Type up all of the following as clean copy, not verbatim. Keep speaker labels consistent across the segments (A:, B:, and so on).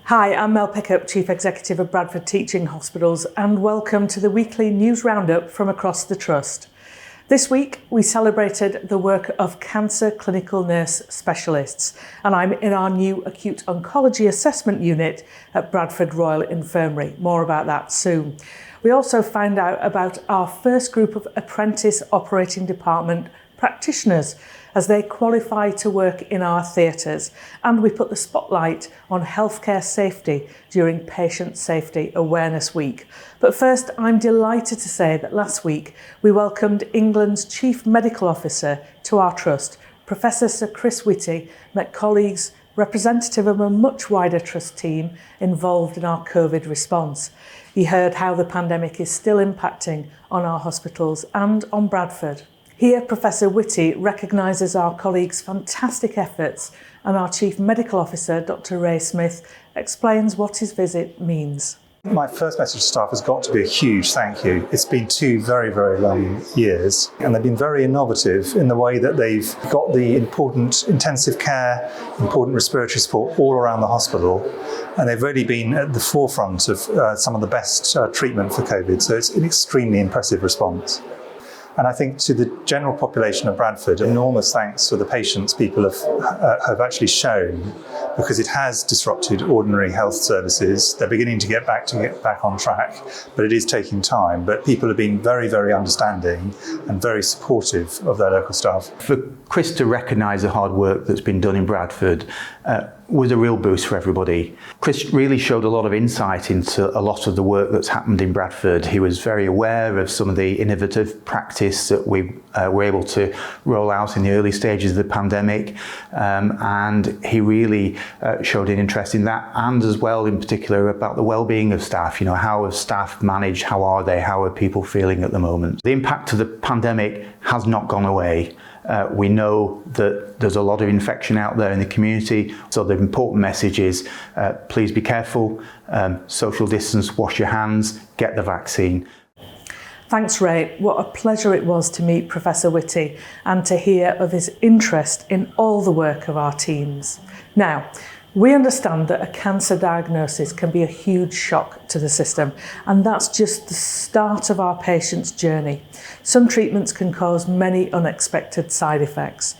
A: Hi, I'm Mel Pickup, Chief Executive of Bradford Teaching Hospitals, and welcome to the weekly news roundup from across the Trust. This week, we celebrated the work of cancer clinical nurse specialists, and I'm in our new acute oncology assessment unit at Bradford Royal Infirmary. More about that soon. We also found out about our first group of apprentice operating department practitioners as they qualify to work in our theatres, and we put the spotlight on healthcare safety during Patient Safety Awareness Week. But first, I'm delighted to say that last week we welcomed England's Chief Medical Officer to our Trust. Professor Sir Chris Whitty met colleagues representative of a much wider Trust team involved in our COVID response. He heard how the pandemic is still impacting on our hospitals and on Bradford. Here, Professor Whitty recognises our colleagues' fantastic efforts, and our Chief Medical Officer, Dr. Ray Smith, explains what his visit means.
B: My first message to staff has got to be a huge thank you. It's been 2 very, very long years, and they've been very innovative in the way that they've got the important intensive care, important respiratory support all around the hospital, and they've really been at the forefront of some of the best treatment for COVID, so it's an extremely impressive response. And I think to the general population of Bradford, enormous thanks for the patience people have actually shown, because it has disrupted ordinary health services. They're beginning to get back on track, but it is taking time. But people have been very, very understanding and very supportive of their local staff.
C: For Chris to recognise the hard work that's been done in Bradford was a real boost for everybody. Chris really showed a lot of insight into a lot of the work that's happened in Bradford. He was very aware of some of the innovative practice that we were able to roll out in the early stages of the pandemic, and he really showed an interest in that, and as well in particular about the well-being of staff. You know, how have staff managed, how are they, how are people feeling at the moment? The impact of the pandemic has not gone away. We know that there's a lot of infection out there in the community, so the important message is please be careful, social distance, wash your hands, get the vaccine.
A: Thanks, Ray. What a pleasure it was to meet Professor Whitty and to hear of his interest in all the work of our teams. Now, we understand that a cancer diagnosis can be a huge shock to the system, and that's just the start of our patient's journey. Some treatments can cause many unexpected side effects.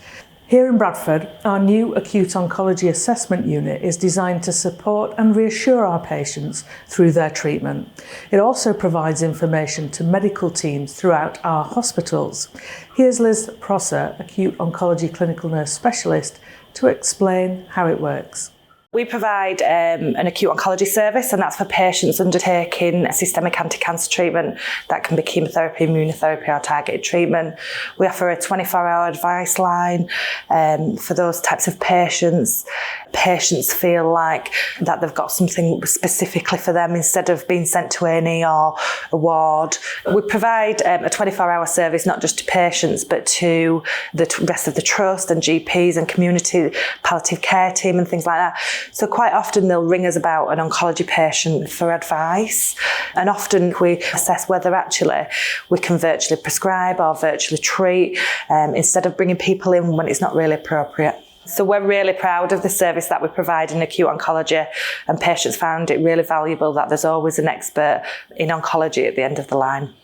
A: Here in Bradford, our new acute oncology assessment unit is designed to support and reassure our patients through their treatment. It also provides information to medical teams throughout our hospitals. Here's Liz Prosser, acute oncology clinical nurse specialist, to explain how it works.
D: We provide an acute oncology service, and that's for patients undertaking systemic anti-cancer treatment. That can be chemotherapy, immunotherapy or targeted treatment. We offer a 24-hour advice line for those types of patients. Patients feel like that they've got something specifically for them instead of being sent to A&E or a ward. We provide a 24-hour service not just to patients but to the rest of the trust and GPs and community palliative care team and things like that. So quite often they'll ring us about an oncology patient for advice, and often we assess whether actually we can virtually prescribe or virtually treat instead of bringing people in when it's not really appropriate. So we're really proud of the service that we provide in acute oncology, and patients found it really valuable that there's always an expert in oncology at the end of the line.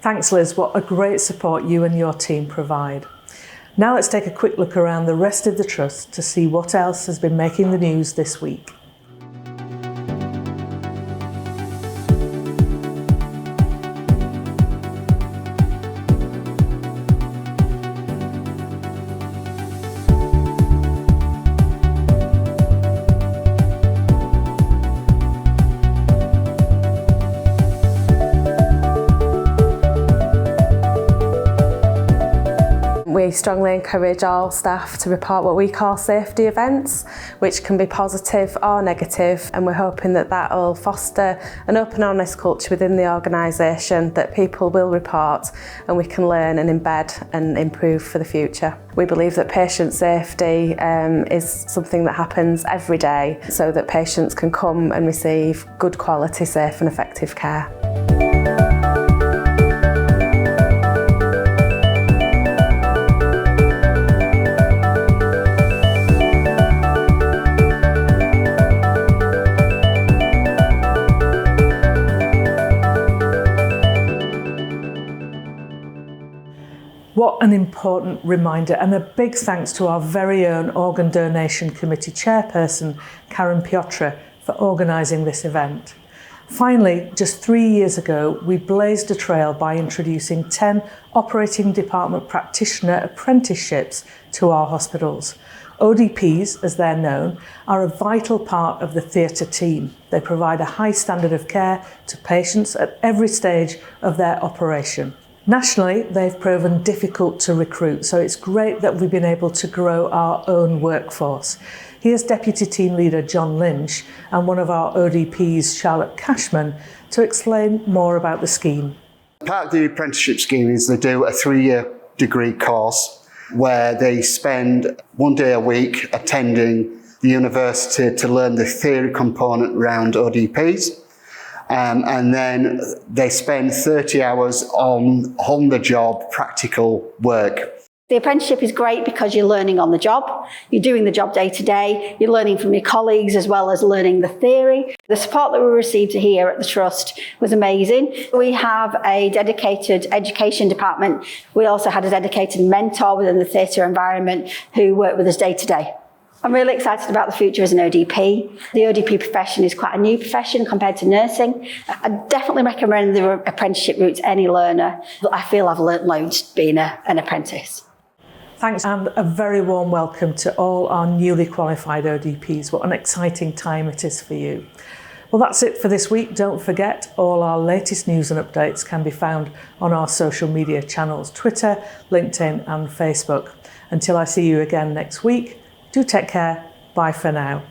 A: Thanks, Liz. What a great support you and your team provide. Now let's take a quick look around the rest of the Trust to see what else has been making the news this week.
E: We strongly encourage all staff to report what we call safety events, which can be positive or negative, and we're hoping that that will foster an open, honest culture within the organisation that people will report and we can learn and embed and improve for the future. We believe that patient safety is something that happens every day so that patients can come and receive good quality, safe and effective care.
A: What an important reminder, and a big thanks to our very own Organ Donation Committee chairperson, Karen Piotra, for organising this event. Finally, just 3 years ago, we blazed a trail by introducing 10 operating department practitioner apprenticeships to our hospitals. ODPs, as they're known, are a vital part of the theatre team. They provide a high standard of care to patients at every stage of their operation. Nationally, they've proven difficult to recruit, so it's great that we've been able to grow our own workforce. Here's Deputy Team Leader John Lynch and one of our ODPs, Charlotte Cashman, to explain more about the scheme.
F: Part of the apprenticeship scheme is they do a 3-year degree course where they spend 1 day a week attending the university to learn the theory component around ODPs. And then they spend 30 hours on the job practical work.
G: The apprenticeship is great because you're learning on the job. You're doing the job day to day. You're learning from your colleagues as well as learning the theory. The support that we received here at the Trust was amazing. We have a dedicated education department. We also had a dedicated mentor within the theatre environment who worked with us day to day. I'm really excited about the future as an ODP. The ODP profession is quite a new profession compared to nursing. I definitely recommend the apprenticeship route to any learner. I feel I've learnt loads being an apprentice.
A: Thanks, and a very warm welcome to all our newly qualified ODPs. What an exciting time it is for you. Well, that's it for this week. Don't forget, all our latest news and updates can be found on our social media channels, Twitter, LinkedIn and Facebook. Until I see you again next week, do take care. Bye for now.